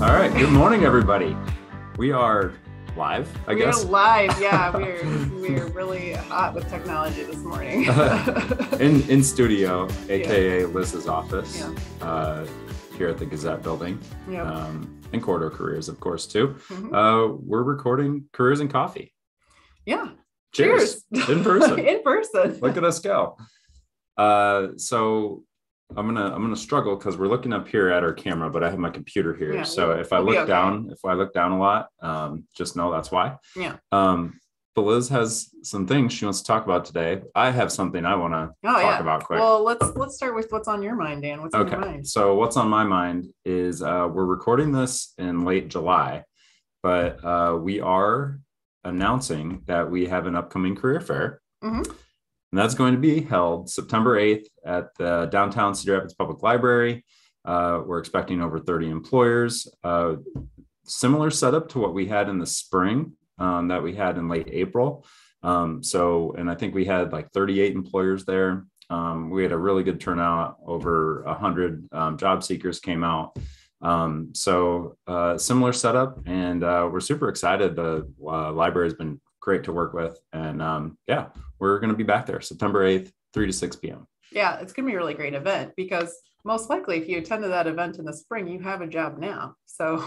All right. Good morning, everybody. We are live, I guess. We're live. Yeah, we're really hot with technology this morning. in studio, aka Liz's office, here at the Gazette building, and Corridor Careers, of course, too. We're recording Careers and Coffee. Yeah. Cheers. In person. In person. Look at us go. So I'm gonna struggle because we're looking up here at our camera, but I have my computer here. Yeah, so if I look down, a lot, just know that's why. Yeah. But Liz has some things she wants to talk about today. I have something I want to talk about quick. Well, let's start with what's on your mind, Dan. What's on your mind? So what's on my mind is we're recording this in late July, but we are announcing that we have an upcoming career fair. Mm-hmm. And that's going to be held September 8th at the downtown Cedar Rapids Public Library. We're expecting over 30 employers. Similar setup to what we had in the spring that we had in late April. And I think we had like 38 employers there. We had a really good turnout. Over 100 job seekers came out. Similar setup, and we're super excited. The library has been great to work with, and we're going to be back there September 8th, 3 to 6 p.m. Yeah, it's going to be a really great event because most likely if you attended that event in the spring, you have a job now. So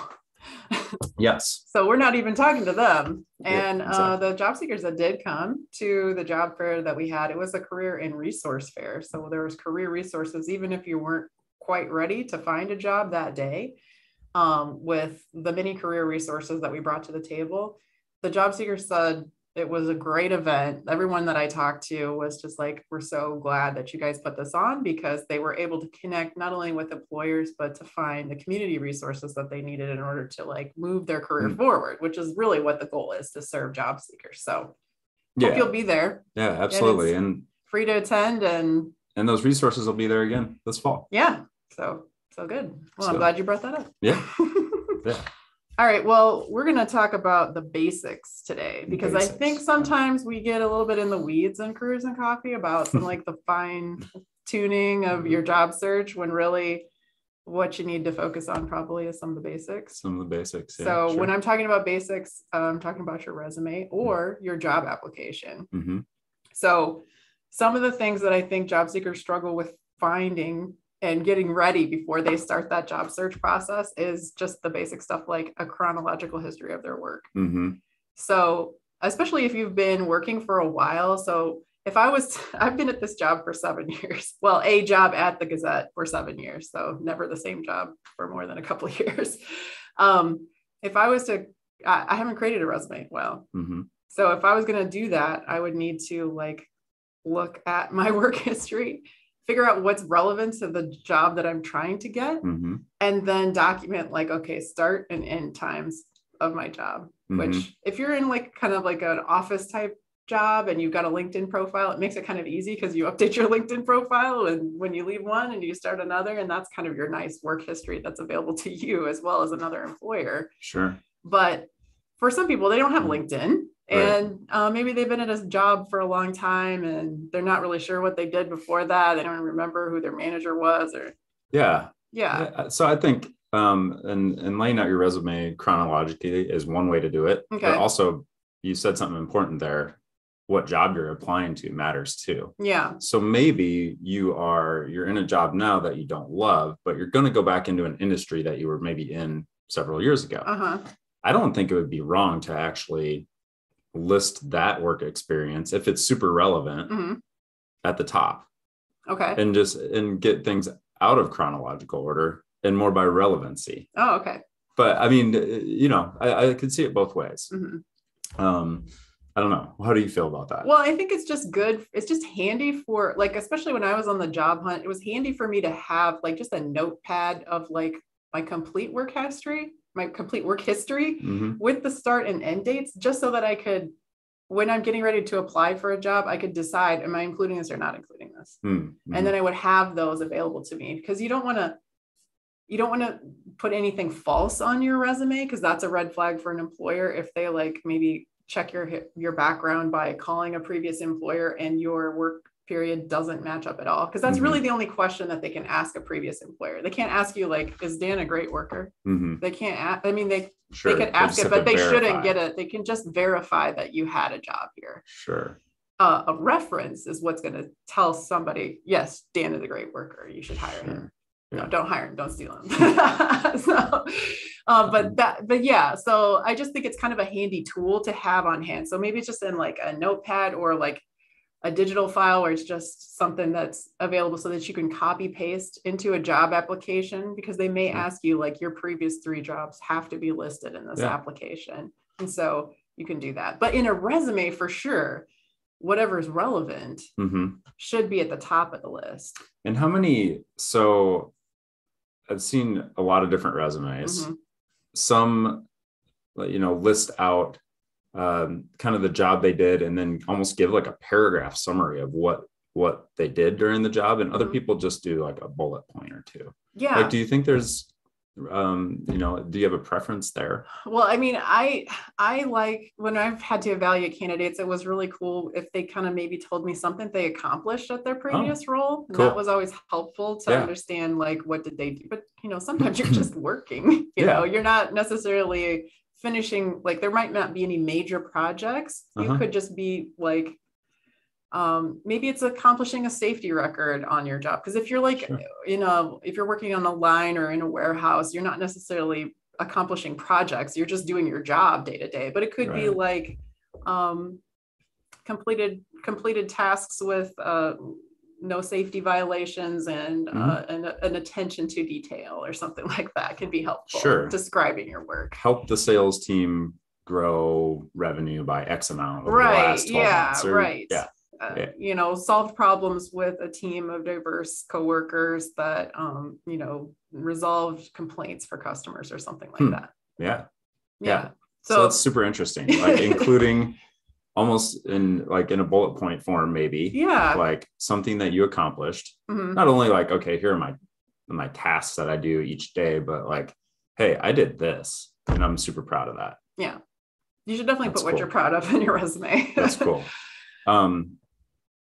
yes. So we're not even talking to them. And exactly. The job seekers that did come to the job fair that we had, it was a career and resource fair. So there was career resources, even if you weren't quite ready to find a job that day, with the many career resources that we brought to the table. The job seekers said it was a great event. Everyone that I talked to was just like, we're so glad that you guys put this on, because they were able to connect not only with employers, but to find the community resources that they needed in order to like move their career forward, which is really what the goal is, to serve job seekers. So hope you'll be there. Yeah, absolutely. And free to attend, and those resources will be there again this fall. Yeah. So good. Well, I'm glad you brought that up. Yeah. Yeah. All right. Well, we're going to talk about the basics today, because I think sometimes we get a little bit in the weeds in Careers and Coffee about some like the fine tuning of your job search, when really what you need to focus on probably is some of the basics. Yeah, so when I'm talking about basics, I'm talking about your resume or your job application. Mm-hmm. So some of the things that I think job seekers struggle with finding and getting ready before they start that job search process is just the basic stuff, like a chronological history of their work. Mm-hmm. So especially if you've been working for a while. So I've been at this job for 7 years. Well, a job at the Gazette for 7 years. So never the same job for more than a couple of years. If I was to, I haven't created a resume. Well, mm-hmm. So if I was going to do that, I would need to like look at my work history, figure out what's relevant to the job that I'm trying to get, mm-hmm. and then document like, okay, start and end times of my job, mm-hmm. which if you're in like kind of like an office type job and you've got a LinkedIn profile, it makes it kind of easy because you update your LinkedIn profile and when you leave one and you start another, and that's kind of your nice work history that's available to you as well as another employer. Sure. But for some people, they don't have LinkedIn. And maybe they've been at a job for a long time and they're not really sure what they did before that. They don't remember who their manager was or. Yeah. So I think and laying out your resume chronologically is one way to do it. Okay. But also you said something important there. What job you're applying to matters too. Yeah. So maybe you're in a job now that you don't love, but you're going to go back into an industry that you were maybe in several years ago. Uh-huh. I don't think it would be wrong to actually list that work experience if it's super relevant, mm-hmm. at the top. Okay. And get things out of chronological order and more by relevancy. Oh, okay. But I mean, I could see it both ways. Mm-hmm. I don't know. How do you feel about that? Well, I think it's just good. It's just handy for like, especially when I was on the job hunt, it was handy for me to have like just a notepad of like my complete work history, mm-hmm. with the start and end dates, just so that I could, when I'm getting ready to apply for a job, I could decide, am I including this or not including this? Mm-hmm. And then I would have those available to me, because you don't want to put anything false on your resume, because that's a red flag for an employer. If they like maybe check your background by calling a previous employer and your work period doesn't match up at all. Because that's really the only question that they can ask a previous employer. They can't ask you like, is Dan a great worker? They can't ask, I mean, they could ask it, but they shouldn't get it. They can just verify that you had a job here. Sure. A reference is what's going to tell somebody, yes, Dan is a great worker. You should hire him. No, don't hire him. Don't steal him. But yeah, so I just think it's kind of a handy tool to have on hand. So maybe it's just in like a notepad or like a digital file where it's just something that's available so that you can copy paste into a job application, because they may ask you like your previous 3 jobs have to be listed in this application. And so you can do that. But in a resume, for sure, whatever is relevant should be at the top of the list. And how many, so I've seen a lot of different resumes. Some, list out kind of the job they did and then almost give like a paragraph summary of what they did during the job. And other people just do like a bullet point or 2. Yeah. Like, do you think there's, do you have a preference there? Well, I mean, I like when I've had to evaluate candidates, it was really cool if they kind of maybe told me something they accomplished at their previous role. And that was always helpful to understand, like, what did they do? But, sometimes you're just working, you know, you're not necessarily finishing, like, there might not be any major projects. You could just be like, maybe it's accomplishing a safety record on your job. Because if you're like, if you're working on a line or in a warehouse, you're not necessarily accomplishing projects. You're just doing your job day to day. But it could be like completed tasks with no safety violations and an attention to detail or something like that can be helpful. Describing your work. Help the sales team grow revenue by X amount over the last 12 months. Solve problems with a team of diverse coworkers that, resolved complaints for customers or something like that. Yeah. So that's super interesting. Like including almost in a bullet point form, maybe. Like something that you accomplished. Not only like, okay, here are my tasks that I do each day, but like, hey, I did this and I'm super proud of that. Yeah. You should definitely put what you're proud of in your resume. That's cool.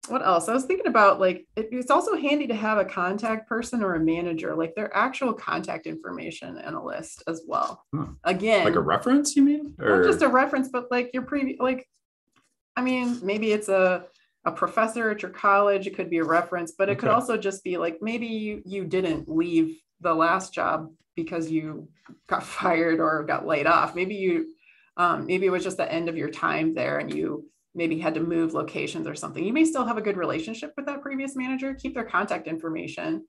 What else? I was thinking about, like, it's also handy to have a contact person or a manager, like their actual contact information and a list as well. Again, like a reference, you mean? Or not just a reference, but like your previous, like, I mean, maybe it's a professor at your college. It could be a reference, but it could also just be like, maybe you didn't leave the last job because you got fired or got laid off. Maybe maybe it was just the end of your time there and you maybe had to move locations or something. You may still have a good relationship with that previous manager. Keep their contact information.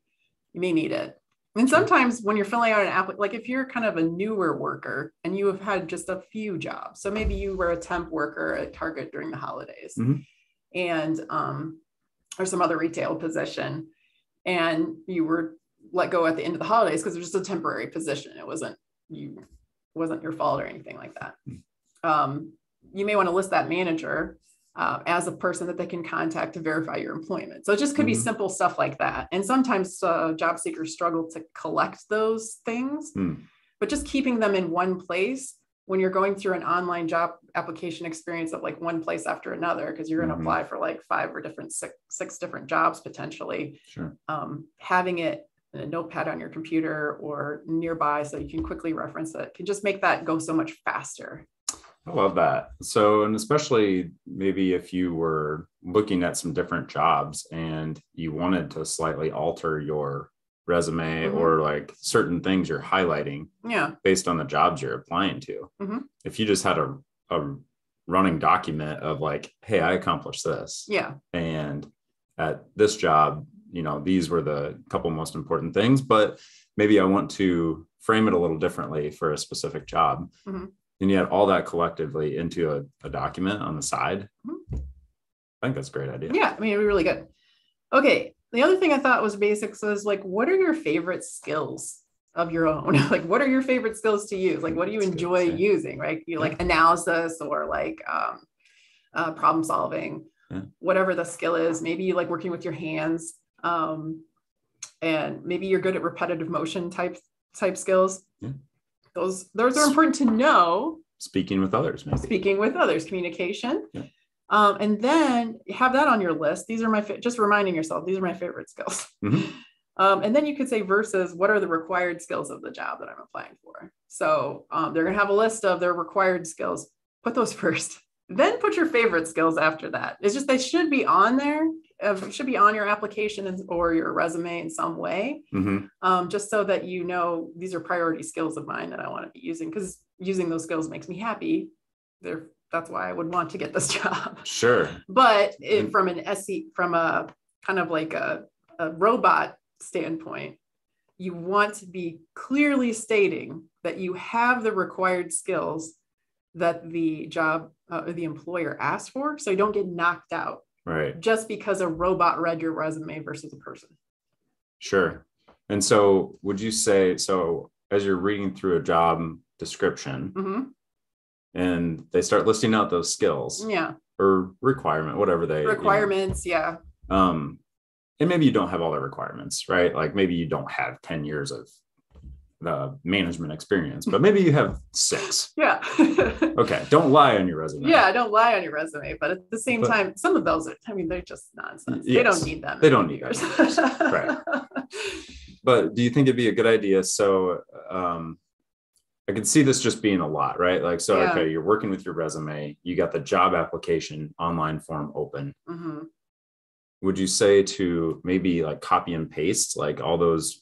You may need it. And sometimes when you're filling out an app, like if you're kind of a newer worker and you have had just a few jobs, so maybe you were a temp worker at Target during the holidays and or some other retail position, and you were let go at the end of the holidays because it was just a temporary position. It wasn't your fault or anything like that. You may want to list that manager as a person that they can contact to verify your employment. So it just could be simple stuff like that. And sometimes job seekers struggle to collect those things, but just keeping them in one place when you're going through an online job application experience of like one place after another, because you're going to apply for like 6 different jobs potentially. Having it in a notepad on your computer or nearby so you can quickly reference it can just make that go so much faster. I love that. So, and especially maybe if you were looking at some different jobs and you wanted to slightly alter your resume or like certain things you're highlighting based on the jobs you're applying to. If you just had a running document of like, hey, I accomplished this. And at this job, these were the couple most important things, but maybe I want to frame it a little differently for a specific job. And you add all that collectively into a document on the side. I think that's a great idea. Yeah, I mean, it'd be really good. Okay, the other thing I thought was basics was like, what are your favorite skills of your own? Like, what are your favorite skills to use? Like, what do you enjoy using, right? You like analysis or like problem solving, whatever the skill is. Maybe you like working with your hands, and maybe you're good at repetitive motion type skills. Those are important to know. Speaking with others, maybe. Speaking with others, communication. And then have that on your list. These are just reminding yourself, these are my favorite skills. Mm-hmm. And then you could say versus what are the required skills of the job that I'm applying for. So they're going to have a list of their required skills. Put those first, then put your favorite skills after that. It's just, they should be on there. Should be on your application or your resume in some way, mm-hmm. Just so that you know these are priority skills of mine that I want to be using, because using those skills makes me happy. That's why I would want to get this job. Sure. But from a kind of like a robot standpoint, you want to be clearly stating that you have the required skills that the job or the employer asked for, so you don't get knocked out. Right. Just because a robot read your resume versus a person. Sure. And so would you say, so as you're reading through a job description, mm-hmm. and they start listing out those skills, yeah, or requirements, yeah. And maybe you don't have all the requirements, right? Like maybe you don't have 10 years of the management experience, but maybe you have 6. Yeah. Okay. Don't lie on your resume. Yeah. Don't lie on your resume. But at the same time, some of those they're just nonsense. Yes, they don't need them. They don't need yours. Right. But do you think it'd be a good idea? So, I could see this just being a lot, right? Like, so, yeah. Okay, you're working with your resume, you got the job application online form open. Mm-hmm. Would you say to maybe like copy and paste like all those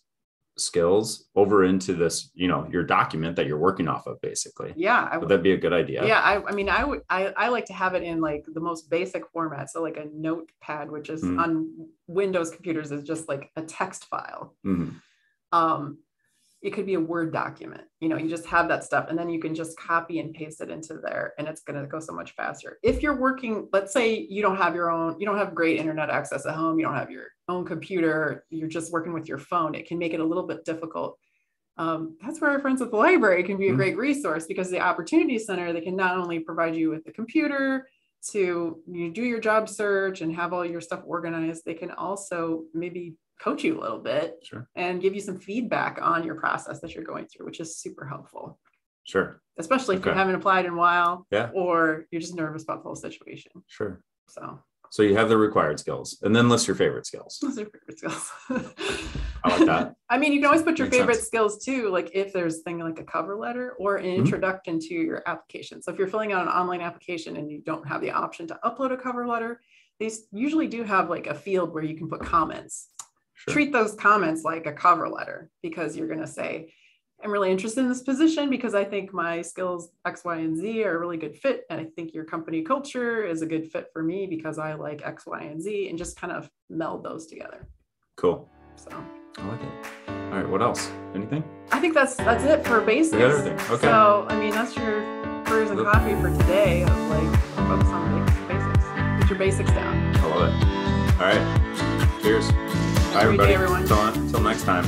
skills over into this, your document that you're working off of, basically? Yeah. Would that be a good idea? Yeah. I like to have it in like the most basic format. So like a notepad, which is on Windows computers is just like a text file. Mm-hmm. It could be a Word document, you just have that stuff and then you can just copy and paste it into there and it's going to go so much faster. If you're working, let's say you don't have great internet access at home, you don't have your own computer, you're just working with your phone, it can make it a little bit difficult. That's where our friends at the library can be a great resource, because the Opportunity Center, they can not only provide you with the computer to do your job search and have all your stuff organized, they can also maybe coach you a little bit. Sure. And give you some feedback on your process that you're going through, which is super helpful. Sure. Especially if you haven't applied in a while, yeah, or you're just nervous about the whole situation. Sure. So you have the required skills and then list your favorite skills. List your favorite skills. I like that. I mean, you can always put your favorite skills too, like if there's a thing like a cover letter or an introduction to your application. So if you're filling out an online application and you don't have the option to upload a cover letter, they usually do have like a field where you can put comments. Sure. Treat those comments like a cover letter, because you're going to say, I'm really interested in this position because I think my skills X, Y, and Z are a really good fit. And I think your company culture is a good fit for me because I like X, Y, and Z, and just kind of meld those together. Cool. So I like it. All right. What else? Anything? I think that's it for basics. We got everything. Okay. So, that's your Careers and Coffee for today, of like focus on basics. Get your basics down. I love it. All right. Cheers. Bye, everybody. Until next time.